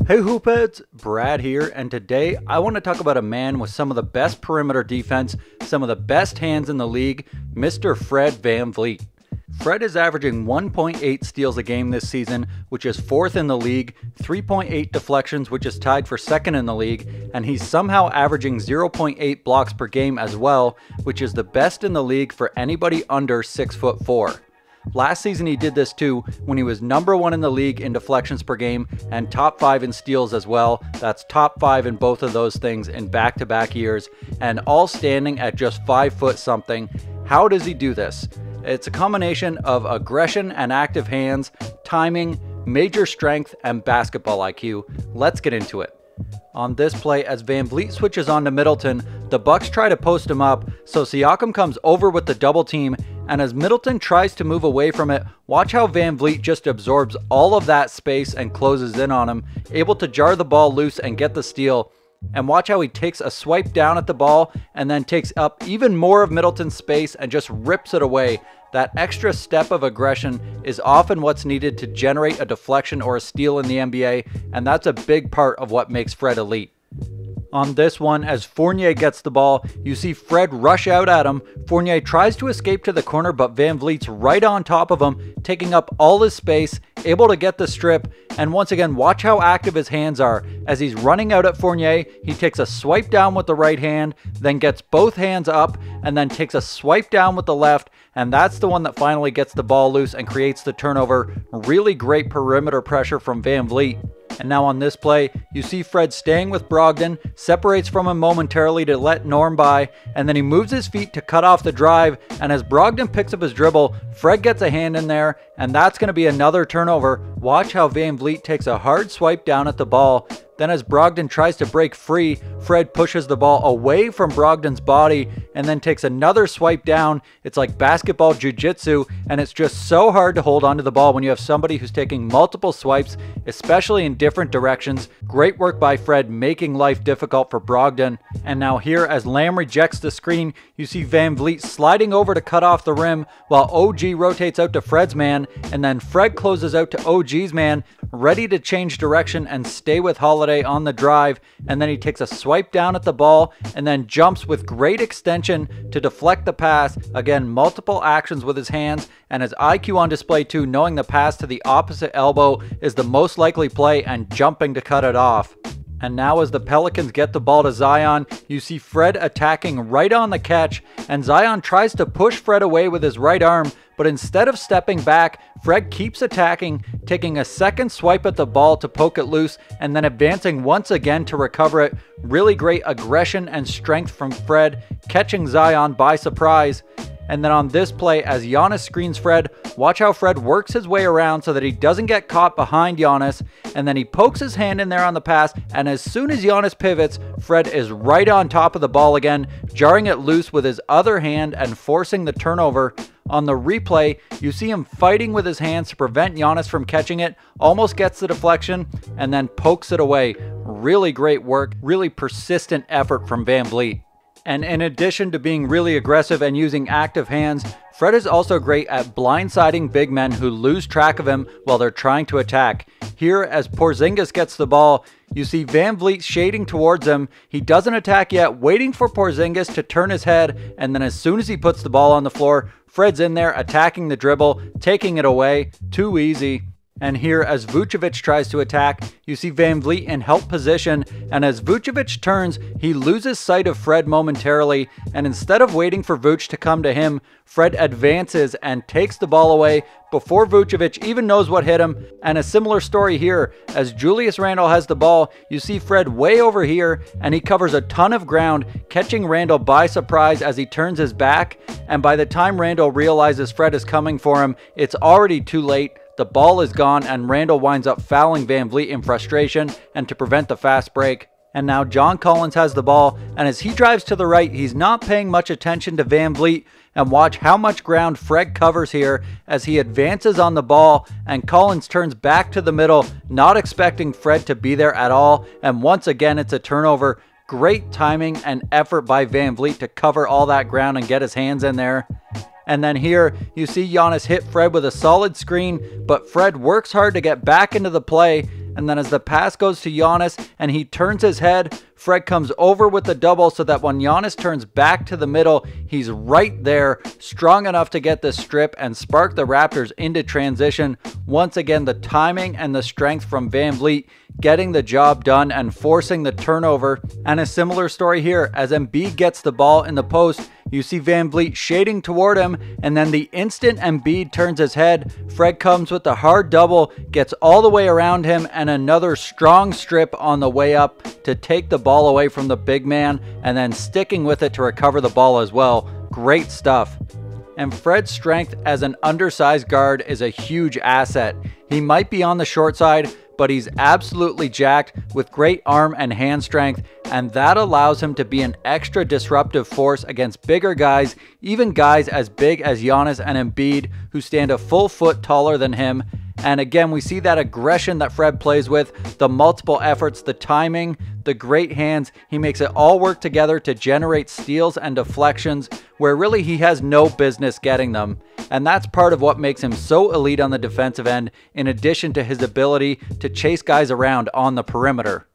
Hey Hoopheads, Brad here, and today I want to talk about a man with some of the best perimeter defense, some of the best hands in the league, Mr. Fred VanVleet. Fred is averaging 1.8 steals a game this season, which is 4th in the league, 3.8 deflections, which is tied for 2nd in the league, and he's somehow averaging 0.8 blocks per game as well, which is the best in the league for anybody under 6'4". Last season he did this too, when he was number 1 in the league in deflections per game and top 5 in steals as well. That's top 5 in both of those things in back-to-back years, and all standing at just 5 foot something. How does he do this? It's a combination of aggression and active hands, timing, major strength, and basketball IQ. Let's get into it. On this play, as VanVleet switches on to Middleton, the Bucks try to post him up, so Siakam comes over with the double team, and as Middleton tries to move away from it, watch how VanVleet just absorbs all of that space and closes in on him, able to jar the ball loose and get the steal. And watch how he takes a swipe down at the ball and then takes up even more of Middleton's space and just rips it away. That extra step of aggression is often what's needed to generate a deflection or a steal in the NBA, and that's a big part of what makes Fred elite. On this one, as Fournier gets the ball, you see Fred rush out at him. Fournier tries to escape to the corner, but VanVleet's right on top of him, taking up all his space, able to get the strip, and once again, watch how active his hands are. As he's running out at Fournier, he takes a swipe down with the right hand, then gets both hands up, and then takes a swipe down with the left, and that's the one that finally gets the ball loose and creates the turnover. Really great perimeter pressure from VanVleet. And now on this play, you see Fred staying with Brogdon, separates from him momentarily to let Norm by, and then he moves his feet to cut off the drive, and as Brogdon picks up his dribble, Fred gets a hand in there, and that's going to be another turnover. Watch how VanVleet takes a hard swipe down at the ball. Then as Brogdon tries to break free, Fred pushes the ball away from Brogdon's body and then takes another swipe down. It's like basketball jiu-jitsu, and it's just so hard to hold onto the ball when you have somebody who's taking multiple swipes, especially in different directions. Great work by Fred, making life difficult for Brogdon. And now here, as Lamb rejects the screen, you see VanVleet sliding over to cut off the rim while OG rotates out to Fred's man, and then Fred closes out to OG's man, ready to change direction and stay with Holiday on the drive, and then he takes a swipe down at the ball and then jumps with great extension to deflect the pass. Again, multiple actions with his hands and his IQ on display too, knowing the pass to the opposite elbow is the most likely play and jumping to cut it off. And now as the Pelicans get the ball to Zion, you see Fred attacking right on the catch, and Zion tries to push Fred away with his right arm, but instead of stepping back, Fred keeps attacking, taking a second swipe at the ball to poke it loose, and then advancing once again to recover it. Really great aggression and strength from Fred, catching Zion by surprise. And then on this play, as Giannis screens Fred, watch how Fred works his way around so that he doesn't get caught behind Giannis, and then he pokes his hand in there on the pass, and as soon as Giannis pivots, Fred is right on top of the ball again, jarring it loose with his other hand and forcing the turnover. On the replay, you see him fighting with his hands to prevent Giannis from catching it, almost gets the deflection, and then pokes it away. Really great work, really persistent effort from VanVleet. And in addition to being really aggressive and using active hands, Fred is also great at blindsiding big men who lose track of him while they're trying to attack. Here, as Porzingis gets the ball, you see VanVleet shading towards him. He doesn't attack yet, waiting for Porzingis to turn his head, and then as soon as he puts the ball on the floor, Fred's in there attacking the dribble, taking it away. Too easy. And here, as Vucevic tries to attack, you see VanVleet in help position, and as Vucevic turns, he loses sight of Fred momentarily, and instead of waiting for Vuce to come to him, Fred advances and takes the ball away before Vucevic even knows what hit him. And a similar story here, as Julius Randle has the ball, you see Fred way over here, and he covers a ton of ground, catching Randle by surprise as he turns his back, and by the time Randle realizes Fred is coming for him, it's already too late. The ball is gone, and Randle winds up fouling VanVleet in frustration and to prevent the fast break. And now John Collins has the ball, and as he drives to the right, he's not paying much attention to VanVleet, and watch how much ground Fred covers here as he advances on the ball, and Collins turns back to the middle, not expecting Fred to be there at all, and once again it's a turnover. Great timing and effort by VanVleet to cover all that ground and get his hands in there. And then here you see Giannis hit Fred with a solid screen, but Fred works hard to get back into the play. And then as the pass goes to Giannis and he turns his head, Fred comes over with the double so that when Giannis turns back to the middle, he's right there, strong enough to get the strip and spark the Raptors into transition. Once again, the timing and the strength from VanVleet getting the job done and forcing the turnover. And a similar story here, as Embiid gets the ball in the post, you see VanVleet shading toward him, and then the instant Embiid turns his head, Fred comes with the hard double, gets all the way around him, and another strong strip on the way up to take the ball away from the big man, and then sticking with it to recover the ball as well. Great stuff. And Fred's strength as an undersized guard is a huge asset. He might be on the short side, but he's absolutely jacked with great arm and hand strength, and that allows him to be an extra disruptive force against bigger guys, even guys as big as Giannis and Embiid, who stand a full foot taller than him. And again, we see that aggression that Fred plays with, the multiple efforts, the timing, the great hands. He makes it all work together to generate steals and deflections where really he has no business getting them. And that's part of what makes him so elite on the defensive end, in addition to his ability to chase guys around on the perimeter.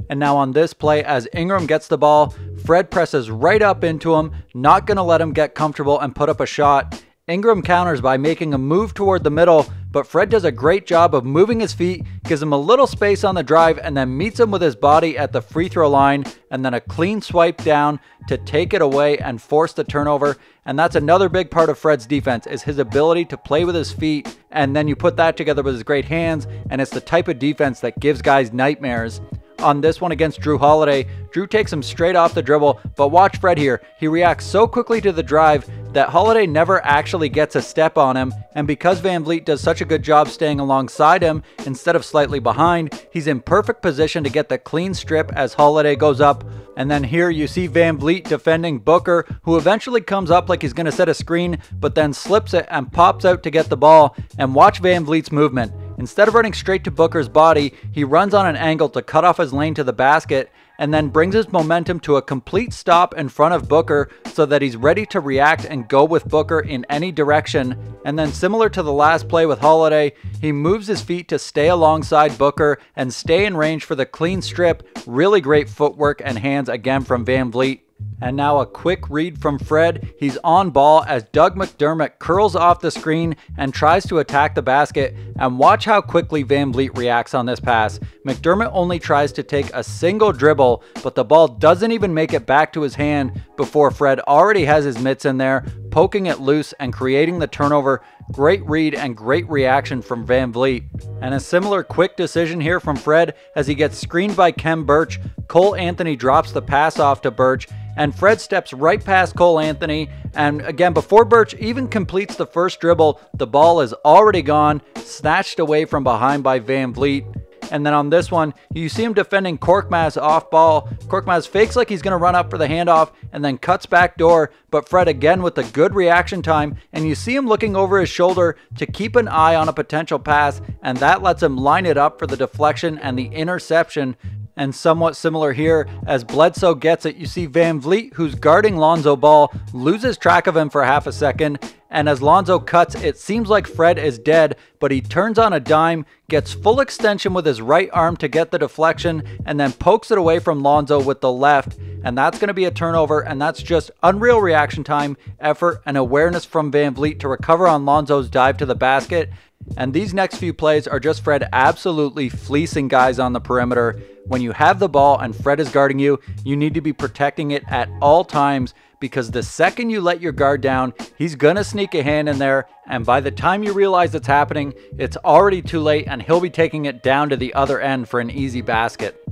And now on this play, as Ingram gets the ball, Fred presses right up into him, not going to let him get comfortable and put up a shot. Ingram counters by making a move toward the middle, but Fred does a great job of moving his feet, gives him a little space on the drive, and then meets him with his body at the free throw line, and then a clean swipe down to take it away and force the turnover. And that's another big part of Fred's defense, is his ability to play with his feet, and then you put that together with his great hands, and it's the type of defense that gives guys nightmares. On this one against Jrue Holiday, Jrue takes him straight off the dribble, but watch Fred here. He reacts so quickly to the drive that Holiday never actually gets a step on him, and because VanVleet does such a good job staying alongside him instead of slightly behind, he's in perfect position to get the clean strip as Holiday goes up. And then here you see VanVleet defending Booker, who eventually comes up like he's going to set a screen, but then slips it and pops out to get the ball. And watch VanVleet's movement. Instead of running straight to Booker's body, he runs on an angle to cut off his lane to the basket, and then brings his momentum to a complete stop in front of Booker so that he's ready to react and go with Booker in any direction. And then similar to the last play with Holiday, he moves his feet to stay alongside Booker and stay in range for the clean strip. Really great footwork and hands again from VanVleet. And now a quick read from Fred. He's on ball as Doug McDermott curls off the screen and tries to attack the basket. And watch how quickly VanVleet reacts on this pass. McDermott only tries to take a single dribble, but the ball doesn't even make it back to his hand before Fred already has his mitts in there, poking it loose and creating the turnover. Great read and great reaction from VanVleet. And a similar quick decision here from Fred as he gets screened by Khem Birch. Cole Anthony drops the pass off to Birch, and Fred steps right past Cole Anthony, and again, before Birch even completes the first dribble, the ball is already gone, snatched away from behind by VanVleet. And then on this one, you see him defending Korkmaz off ball. Korkmaz fakes like he's going to run up for the handoff and then cuts back door, but Fred again with a good reaction time, and you see him looking over his shoulder to keep an eye on a potential pass, and that lets him line it up for the deflection and the interception. And somewhat similar here, as Bledsoe gets it, you see VanVleet, who's guarding Lonzo Ball, loses track of him for half a second, and as Lonzo cuts, it seems like Fred is dead, but he turns on a dime, gets full extension with his right arm to get the deflection, and then pokes it away from Lonzo with the left, and that's going to be a turnover, and that's just unreal reaction time, effort, and awareness from VanVleet to recover on Lonzo's dive to the basket. And these next few plays are just Fred absolutely fleecing guys on the perimeter. When you have the ball and Fred is guarding you, you need to be protecting it at all times, because the second you let your guard down, he's going to sneak a hand in there, and by the time you realize it's happening, it's already too late and he'll be taking it down to the other end for an easy basket.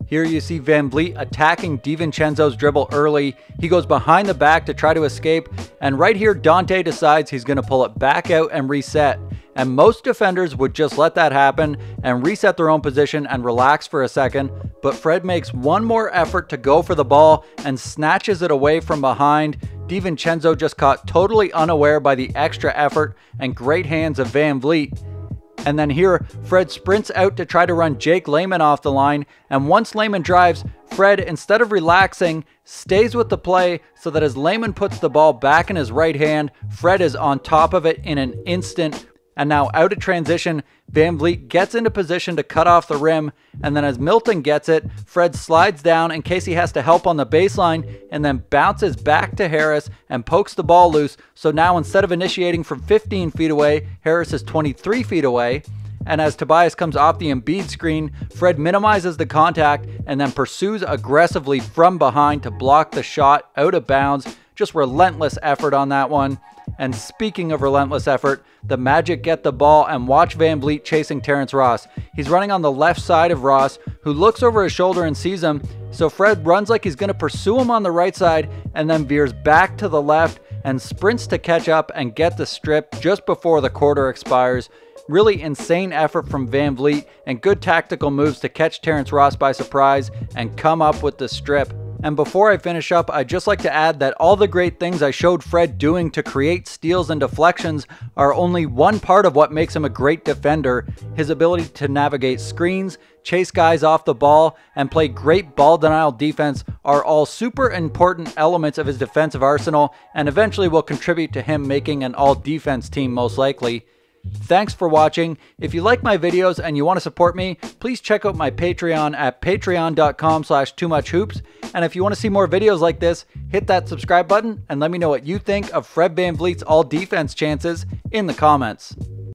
Here you see VanVleet attacking DiVincenzo's dribble early. He goes behind the back to try to escape, and right here Dante decides he's going to pull it back out and reset. And most defenders would just let that happen and reset their own position and relax for a second, but Fred makes one more effort to go for the ball and snatches it away from behind. DiVincenzo just caught totally unaware by the extra effort and great hands of VanVleet. And then here, Fred sprints out to try to run Jake Layman off the line, and once Layman drives, Fred, instead of relaxing, stays with the play so that as Layman puts the ball back in his right hand, Fred is on top of it in an instant. And now out of transition, VanVleet gets into position to cut off the rim, and then as Milton gets it, Fred slides down in case he has to help on the baseline, and then bounces back to Harris and pokes the ball loose. So now instead of initiating from 15 feet away, Harris is 23 feet away. And as Tobias comes off the Embiid screen, Fred minimizes the contact and then pursues aggressively from behind to block the shot out of bounds. Just relentless effort on that one. And speaking of relentless effort, the Magic get the ball and watch VanVleet chasing Terrence Ross. He's running on the left side of Ross, who looks over his shoulder and sees him. So Fred runs like he's going to pursue him on the right side and then veers back to the left and sprints to catch up and get the strip just before the quarter expires. Really insane effort from VanVleet and good tactical moves to catch Terrence Ross by surprise and come up with the strip. And before I finish up, I'd just like to add that all the great things I showed Fred doing to create steals and deflections are only one part of what makes him a great defender. His ability to navigate screens, chase guys off the ball, and play great ball denial defense are all super important elements of his defensive arsenal and eventually will contribute to him making an all-defense team most likely. Thanks for watching. If you like my videos and you want to support me, please check out my Patreon at patreon.com/toomuchhoops. And if you want to see more videos like this, hit that subscribe button and let me know what you think of Fred VanVleet's all defense chances in the comments.